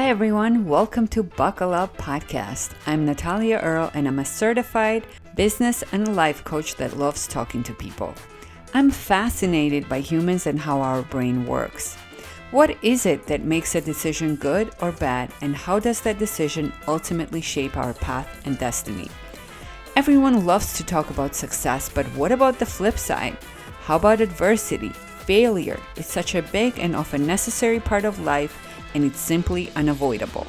Hi everyone, welcome to Buckle Up Podcast. I'm Natalia Earle and I'm a certified business and life coach that loves talking to people. I'm fascinated by humans and how our brain works. What is it that makes a decision good or bad, and how does that decision ultimately shape our path and destiny? Everyone loves to talk about success, but what about the flip side? How about adversity? Failure is such a big and often necessary part of life, and it's simply unavoidable.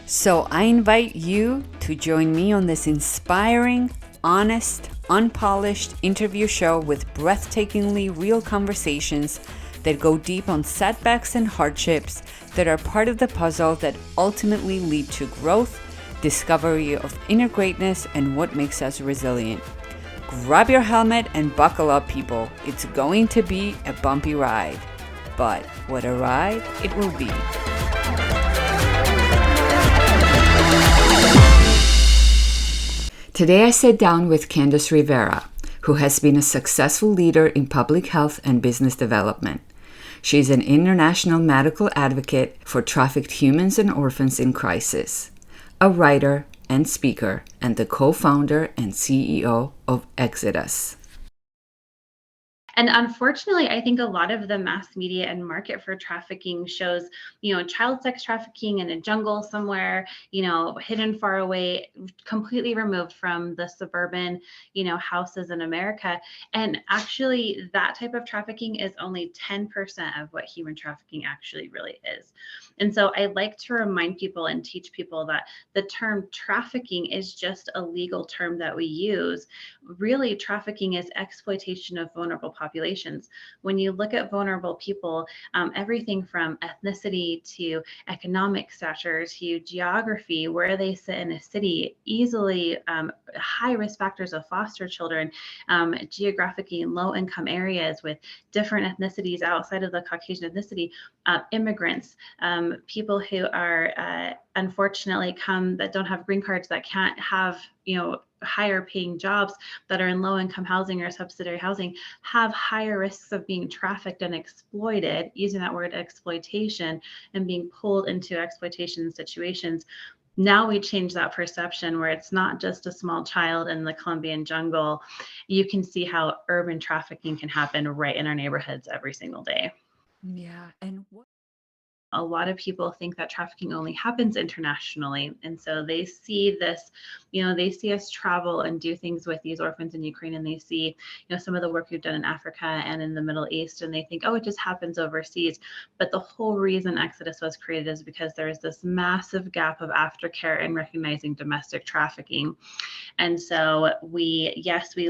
So I invite you to join me on this inspiring, honest, unpolished interview show with breathtakingly real conversations that go deep on setbacks and hardships that are part of the puzzle that ultimately lead to growth, discovery of inner greatness, and what makes us resilient. Grab your helmet and buckle up, people. It's going to be a bumpy ride. But what a ride it will be. Today I sat down with Candace Rivera, who has been a successful leader in public health and business development. She's an international medical advocate for trafficked humans and orphans in crisis, a writer and speaker, and the co-founder and CEO of Exitus. And unfortunately, I think a lot of the mass media and market for trafficking shows, child sex trafficking in a jungle somewhere, hidden far away, completely removed from the suburban, houses in America. And actually, that type of trafficking is only 10% of what human trafficking actually really is. And so I like to remind people and teach people that the term trafficking is just a legal term that we use. Really, trafficking is exploitation of vulnerable populations. When you look at vulnerable people, everything from ethnicity to economic stature to geography, where they sit in a city, easily high risk factors of foster children, geographically in low income areas with different ethnicities outside of the Caucasian ethnicity, immigrants, people who are unfortunately that don't have green cards, that can't have, higher paying jobs, that are in low income housing or subsidiary housing, have higher risks of being trafficked and exploited, using that word exploitation, and being pulled into exploitation situations. Now we change that perception where it's not just a small child in the Colombian jungle. You can see how urban trafficking can happen right in our neighborhoods every single day. Yeah, and what? A lot of people think that trafficking only happens internationally. And so they see this, they see us travel and do things with these orphans in Ukraine, and they see, some of the work we've done in Africa and in the Middle East, and they think, oh, it just happens overseas. But the whole reason Exitus was created is because there is this massive gap of aftercare in recognizing domestic trafficking. And so we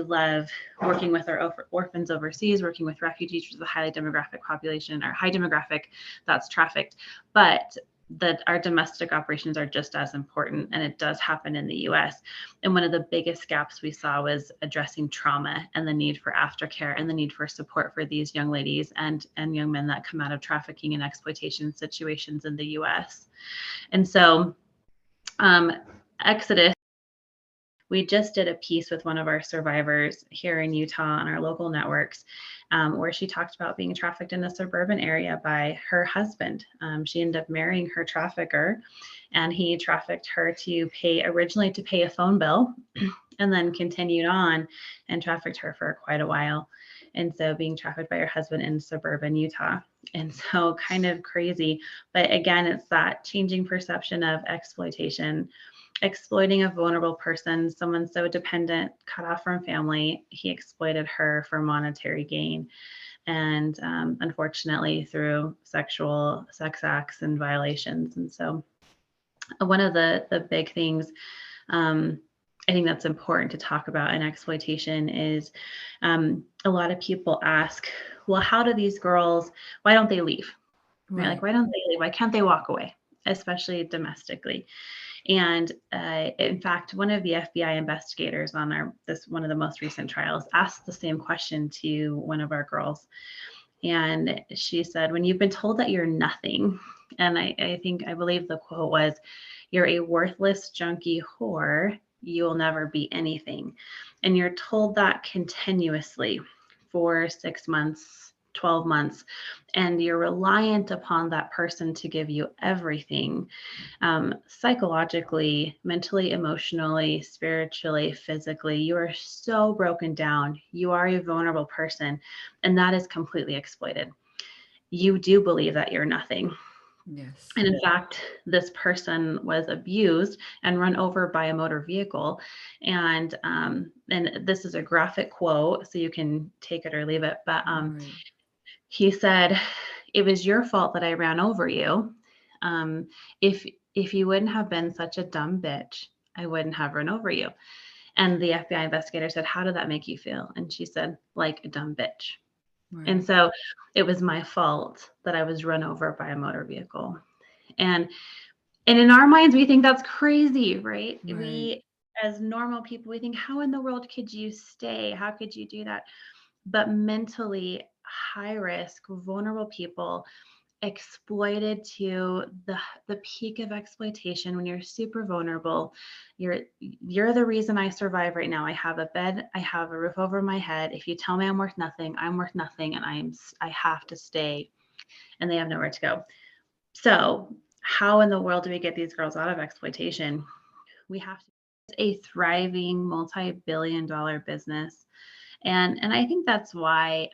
love working with our orphans overseas, working with refugees, which is a highly demographic population, or high demographic that's trafficked. But that our domestic operations are just as important, and it does happen in the US. And one of the biggest gaps we saw was addressing trauma and the need for aftercare and the need for support for these young ladies and young men that come out of trafficking and exploitation situations in the US. And so Exitus, we just did a piece with one of our survivors here in Utah on our local networks, where she talked about being trafficked in a suburban area by her husband. She ended up marrying her trafficker, and he trafficked her originally to pay a phone bill, and then continued on and trafficked her for quite a while. And so being trafficked by her husband in suburban Utah. And so kind of crazy. But again, it's that changing perception of exploitation. Exploiting a vulnerable person, someone so dependent, cut off from family. He exploited her for monetary gain, and unfortunately through sex acts and violations. And so one of the big things I think that's important to talk about in exploitation is a lot of people ask, well, how do these girls, why don't they leave? Right? Like, why don't they leave? Why can't they walk away, especially domestically? And in fact, one of the FBI investigators on one of the most recent trials asked the same question to one of our girls. And she said, when you've been told that you're nothing, and I believe the quote was, you're a worthless junkie whore, you will never be anything. And you're told that continuously for 6 months, 12 months, and you're reliant upon that person to give you everything, psychologically, mentally, emotionally, spiritually, physically, you are so broken down. You are a vulnerable person, and that is completely exploited. You do believe that you're nothing. Yes. And in fact, this person was abused and run over by a motor vehicle. And this is a graphic quote, so you can take it or leave it. But Right. he said, "It was your fault that I ran over you. Um, if you wouldn't have been such a dumb bitch, I wouldn't have run over you." And the FBI investigator said, "How did that make you feel?" And she said, "Like a dumb bitch." And Right. so it was my fault that I was run over by a motor vehicle. And and in our minds, we think that's crazy, right? Right. We, as normal people, we think, how in the world could you stay? How could you do that? But mentally high risk, vulnerable people exploited to the peak of exploitation. When you're super vulnerable, you're the reason I survive right now. I have a bed, I have a roof over my head. If you tell me I'm worth nothing, I'm worth nothing, and I have to stay, and they have nowhere to go. So how in the world do we get these girls out of exploitation? We have to. It's a thriving multi-billion-dollar business. And I think that's why,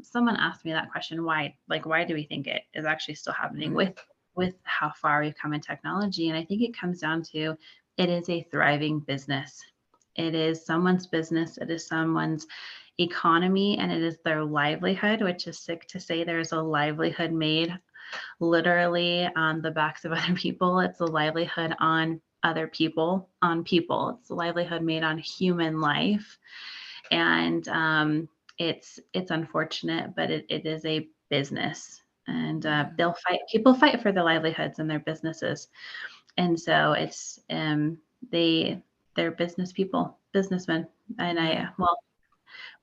someone asked me that question, why do we think it is actually still happening Right. with how far we've come in technology? And I think it comes down to, it is a thriving business. It is someone's business, it is someone's economy, and it is their livelihood, which is sick to say. There's a livelihood made literally on the backs of other people. It's a livelihood on other people, on people. It's a livelihood made on human life. And it's unfortunate, but it is a business. And Yeah. people fight for their livelihoods and their businesses. And so they, they're business people, businessmen. And Right. well,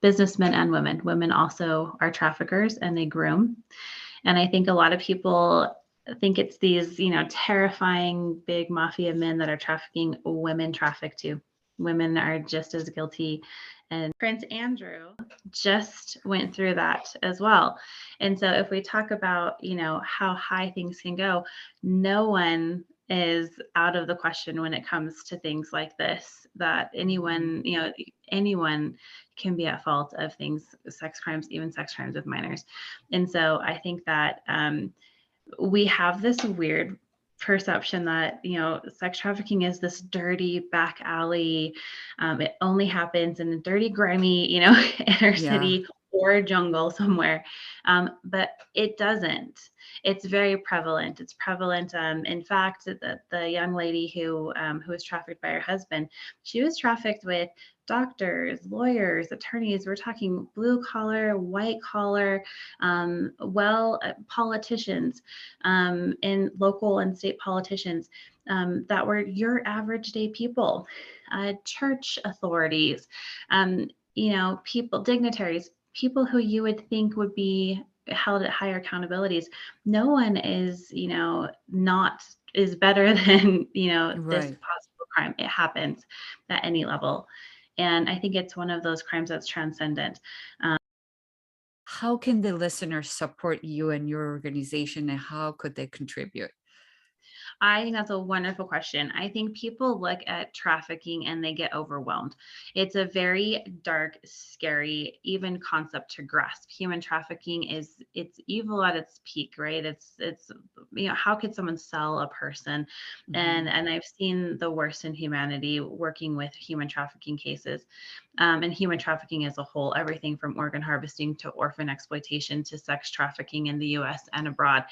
businessmen and women. Women also are traffickers, and they groom. And I think a lot of people think it's these, terrifying big mafia men that are trafficking. Women traffic too. Women are just as guilty. And Prince Andrew just went through that as well. And so if we talk about, how high things can go, no one is out of the question when it comes to things like this, that Mhm. anyone can be at fault of things, sex crimes, even sex crimes with minors. And so I think that we have this weird perception that, sex trafficking is this dirty back alley. It only happens in a dirty, grimy, inner Yeah. city or jungle somewhere. But it doesn't. It's very prevalent. It's prevalent. In fact, the young lady who was trafficked by her husband, she was trafficked with doctors, lawyers, attorneys. We're talking blue collar, white collar, politicians, and local and state politicians, that were your average day people, church authorities, people, dignitaries, people who you would think would be held at higher accountabilities. No one is, not is better than, this Right. possible crime. It happens at any level. And I think it's one of those crimes that's transcendent. How can the listeners support you and your organization, and how could they contribute? I think that's a wonderful question. I think people look at trafficking and they get overwhelmed. It's a very dark, scary, even concept to grasp. Human trafficking it's evil at its peak, right? It's how could someone sell a person? And Mhm. and I've seen the worst in humanity working with human trafficking cases. And human trafficking as a whole, everything from organ harvesting to orphan exploitation to sex trafficking in the US and abroad.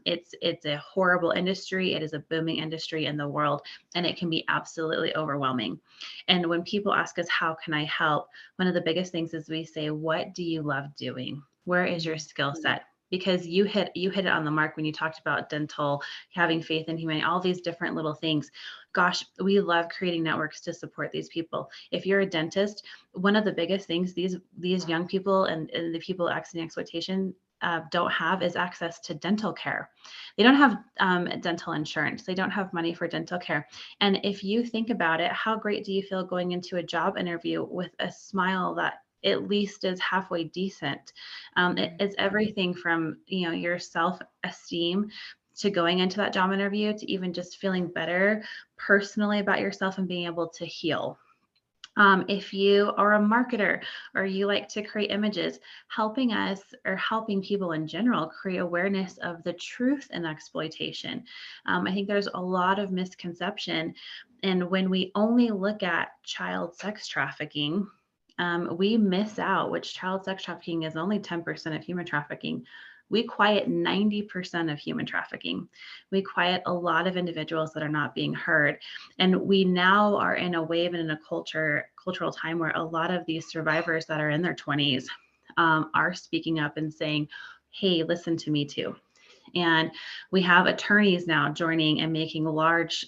It's a horrible industry. It is a booming industry in the world, and it can be absolutely overwhelming. And when people ask us, how can I help? One of the biggest things is we say, what do you love doing? Where is your Mhm. skill set? Because you hit it on the mark when you talked about dental, having faith in humanity, all these different little things. Gosh, we love creating networks to support these people. If you're a dentist, one of the biggest things these young people and the people exiting exploitation don't have is access to dental care. They don't have dental insurance. They don't have money for dental care. And if you think about it, how great do you feel going into a job interview with a smile that at least is halfway decent. It's everything from, your self-esteem to going into that job interview to even just feeling better personally about yourself and being able to heal. If you are a marketer or you like to create images, helping us or helping people in general create awareness of the truth in exploitation. I think there's a lot of misconception. And when we only look at child sex trafficking, we miss out, which child sex trafficking is only 10% of human trafficking. We quiet 90% of human trafficking. We quiet a lot of individuals that are not being heard. And we now are in a wave and in a cultural time where a lot of these survivors that are in their 20s are speaking up and saying, hey, listen to me too. And we have attorneys now joining and making large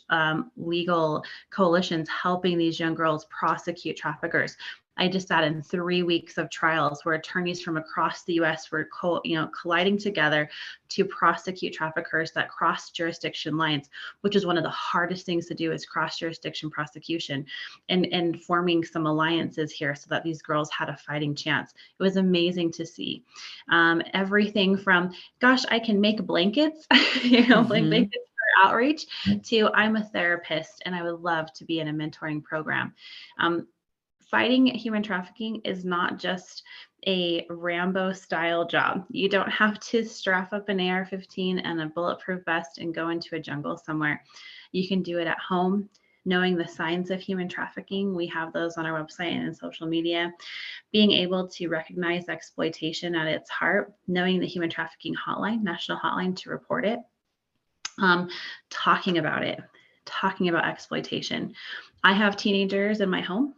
legal coalitions helping these young girls prosecute traffickers. I just sat in 3 weeks of trials where attorneys from across the U.S. were colliding together to prosecute traffickers that cross jurisdiction lines, which is one of the hardest things to do, is cross jurisdiction prosecution, and forming some alliances here so that these girls had a fighting chance. It was amazing to see. Everything from, gosh, I can make blankets, blankets for outreach, to I'm a therapist and I would love to be in a mentoring program. Fighting human trafficking is not just a Rambo style job. You don't have to strap up an AR-15 and a bulletproof vest and go into a jungle somewhere. You can do it at home, knowing the signs of human trafficking. We have those on our website and in social media. Being able to recognize exploitation at its heart, knowing the human trafficking hotline, national hotline, to report it. Talking about it, talking about exploitation. I have teenagers in my home.